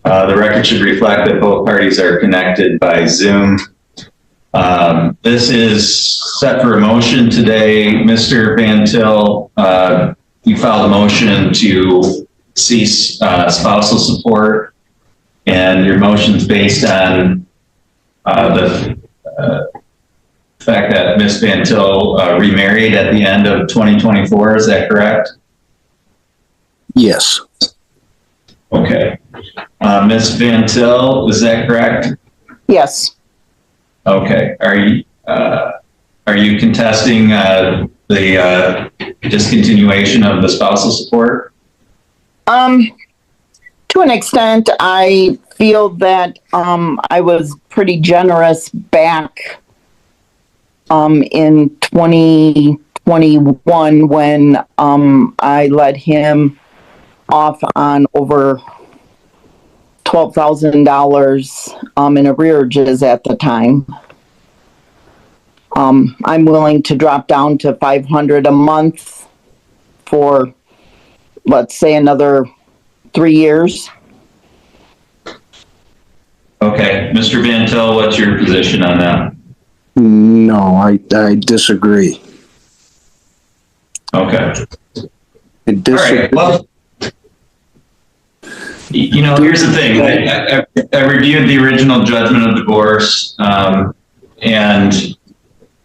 The record should reflect that both parties are connected by Zoom. This is set for a motion today. Mr. Van Til, you filed a motion to cease spousal support, and your motion's based on the fact that Ms. Van Til remarried at the end of 2024. Is that correct? Yes. Okay. Ms. Van Til, is that correct? Yes. Okay. Are you contesting the discontinuation of the spousal support? To an extent, I feel that I was pretty generous back in 2021 when I let him off on over $12,000 in arrearages at the time. I'm willing to drop down to $500 a month for, let's say, another 3 years. Okay. Mr. Van Til, what's your position on that? No, I disagree. Okay. I disagree. All right. Well, you know, here's the thing. I reviewed the original judgment of divorce, and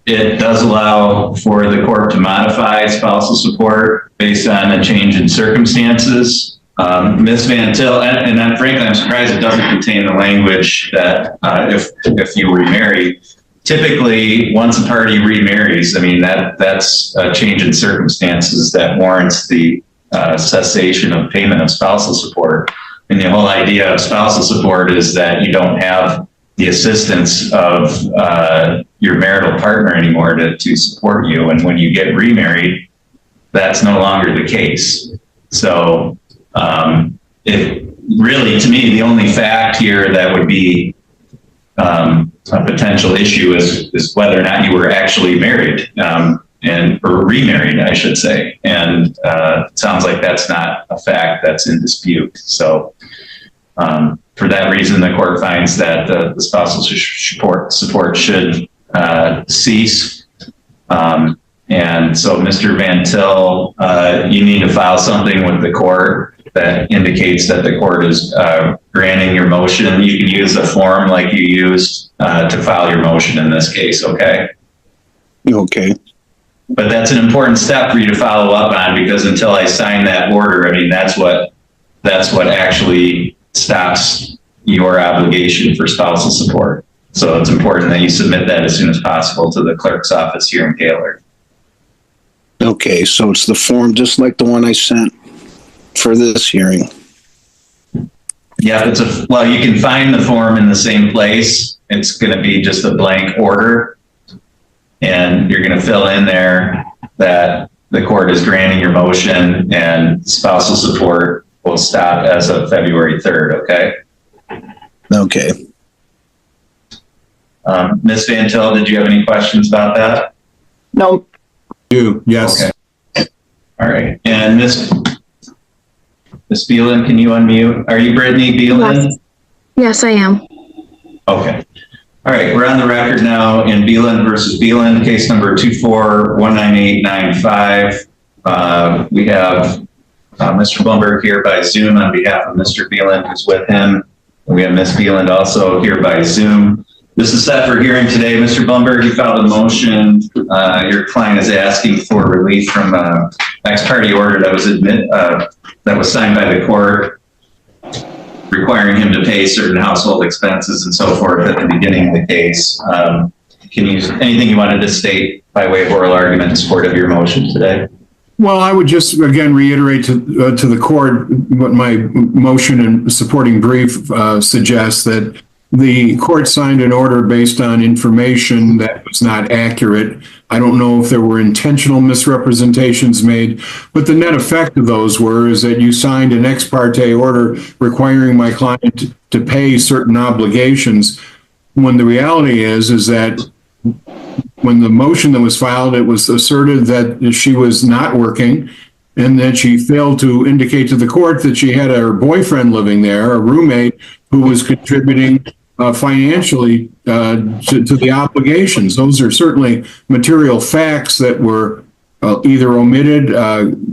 it does allow for the court to modify spousal support based on a change in circumstances. Ms. Van Til, and frankly, I'm surprised it doesn't contain the language that if you remarry, typically once a party remarries, I mean, that's a change in circumstances that warrants the cessation of payment of spousal support. And the whole idea of spousal support is that you don't have the assistance of your marital partner anymore to support you. And when you get remarried, that's no longer the case. So it really, to me, the only fact here that would be a potential issue is whether or not you were actually married, or remarried, I should say. And it sounds like that's not a fact that's in dispute. So for that reason, the court finds that the spousal support should cease. And so, Mr. Van Til, you need to file something with the court that indicates that the court is granting your motion. You can use a form like you used to file your motion in this case, okay? Okay. But that's an important step for you to follow up on, because until I sign that order, I mean, that's what actually stops your obligation for spousal support. So it's important that you submit that as soon as possible to the clerk's office here in Gaylord. Okay, so it's the form just like the one I sent for this hearing. Yeah, well, you can find the form in the same place. It's going to be just a blank order, and you're going to fill in there that the court is granting your motion and spousal support will stop as of February 3rd, okay? Okay. Ms. Van Til, did you have any questions about that? No. Yes. Okay. All right. And Ms. Beelan, can you unmute? Are you Brittany Beelan? Yes, I am. Okay. All right. We're on the record now in Beelan versus Beelan, case number 2419895. We have Mr. Blumberg here by Zoom on behalf of Mr. Beelan, who's with him. And we have Ms. Beelan also here by Zoom. This is set for hearing today. Mr. Blumberg, you filed a motion. Your client is asking for relief from an ex parte order that was signed by the court, requiring him to pay certain household expenses and so forth at the beginning of the case. Anything you wanted to state by way of oral argument in support of your motion today? Well, I would just again reiterate to the court what my motion and supporting brief suggests, that the court signed an order based on information that was not accurate. I don't know if there were intentional misrepresentations made, but the net effect of those is that you signed an ex parte order requiring my client to pay certain obligations, when the reality is that when the motion that was filed, it was asserted that she was not working and then she failed to indicate to the court that she had her boyfriend living there, a roommate, who was contributing financially to the obligations. Those are certainly material facts that were either omitted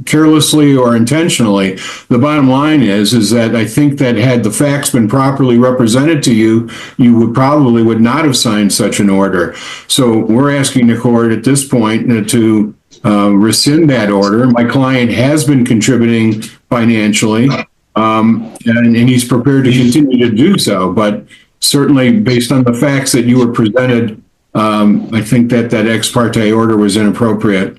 carelessly or intentionally. The bottom line is that I think that had the facts been properly represented to you, you would not have signed such an order. So we're asking the court at this point to rescind that order. My client has been contributing financially, and he's prepared to continue to do so. But certainly, based on the facts that you were presented, I think that ex parte order was inappropriate.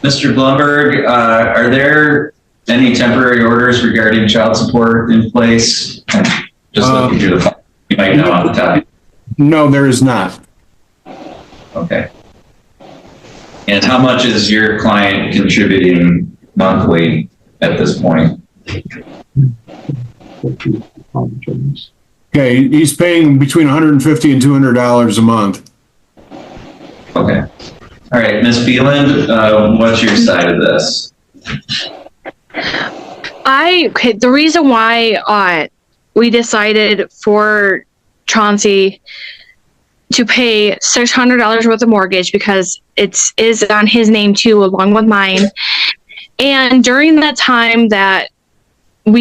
Mr. Blumberg, are there any temporary orders regarding child support in place? Just looking through the file, you might know off the top. No, there is not. Okay. And how much is your client contributing monthly at this point? Okay, he's paying between $150 and $200 a month. Okay. All right, Ms. Beeland, what's your side of this? The reason why we decided for Chauncey to pay $600 worth of mortgage, because it is on his name too, along with mine. And during that time that I'm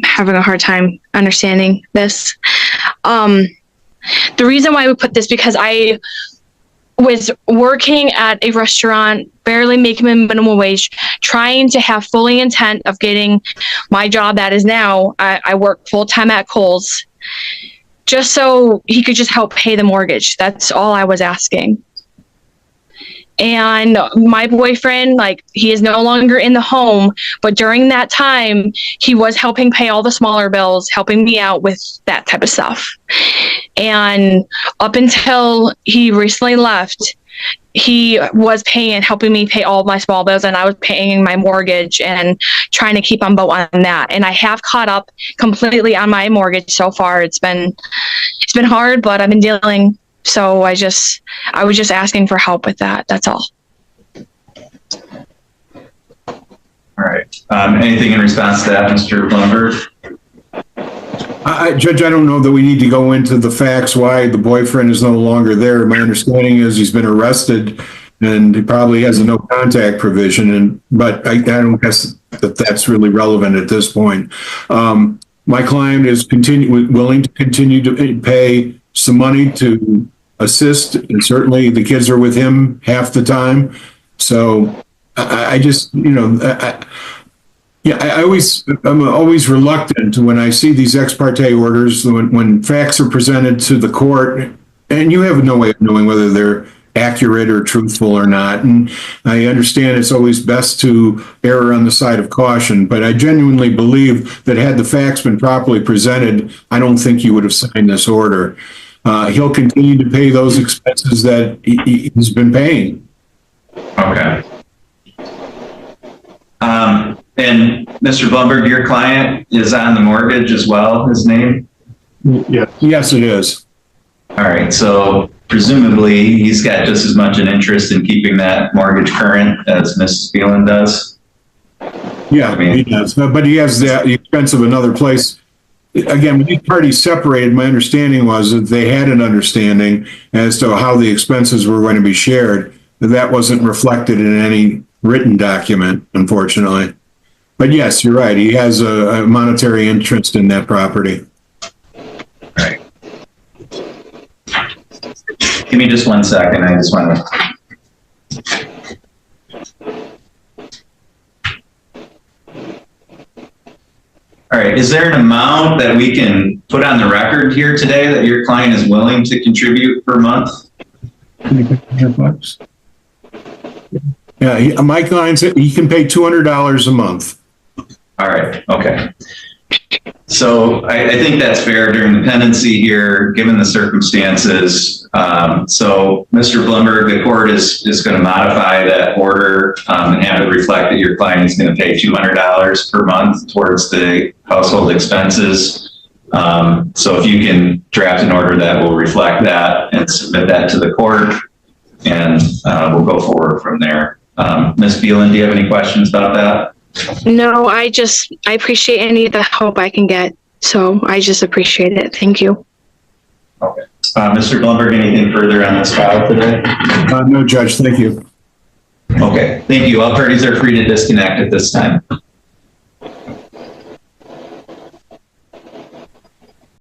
having a hard time understanding this. The reason why we put this, because I was working at a restaurant, barely making a minimum wage, trying to have fully intent of getting my job that is now. I work full time at Kohl's, just so he could just help pay the mortgage. That's all I was asking. And my boyfriend, he is no longer in the home, but during that time, he was helping pay all the smaller bills, helping me out with that type of stuff. And up until he recently left, he was helping me pay all my small bills, and I was paying my mortgage and trying to keep on boat on that. And I have caught up completely on my mortgage so far. It's been hard, but I've been dealing. So I was just asking for help with that. That's all. All right. Anything in response to that, Mr. Blumberg? Judge, I don't know that we need to go into the facts why the boyfriend is no longer there. My understanding is he's been arrested and he probably has a no contact provision. But I don't guess that that's really relevant at this point. My client is willing to continue to pay some money to assist, and certainly the kids are with him half the time. So I'm always reluctant when I see these ex parte orders, when facts are presented to the court, and you have no way of knowing whether they're accurate or truthful or not. And I understand it's always best to err on the side of caution, but I genuinely believe that had the facts been properly presented, I don't think you would have signed this order. He'll continue to pay those expenses that he's been paying. Okay. And Mr. Blumberg, your client is on the mortgage as well, his name? Yes, it is. All right. So presumably he's got just as much an interest in keeping that mortgage current as Mrs. Phelan does. Yeah, he does. But he has the expense of another place. Again, when these parties separated, my understanding was that they had an understanding as to how the expenses were going to be shared. That wasn't reflected in any written document, unfortunately. But yes, you're right. He has a monetary interest in that property. All right. Give me just 1 second. I just want to. All right. Is there an amount that we can put on the record here today that your client is willing to contribute per month? $100. Yeah, my client said he can pay $200 a month. All right. Okay. So I think that's fair during the pendency here, given the circumstances. So Mr. Blumberg, the court is going to modify that order and have it reflect that your client is going to pay $200 per month towards the household expenses. So if you can draft an order that will reflect that and submit that to the court, and we'll go forward from there. Ms. Beelan, do you have any questions about that? No, I appreciate any of the help I can get. So I just appreciate it. Thank you. Okay. Mr. Blumberg, anything further on this file today? No, Judge, thank you. Okay, thank you. All parties are free to disconnect at this time.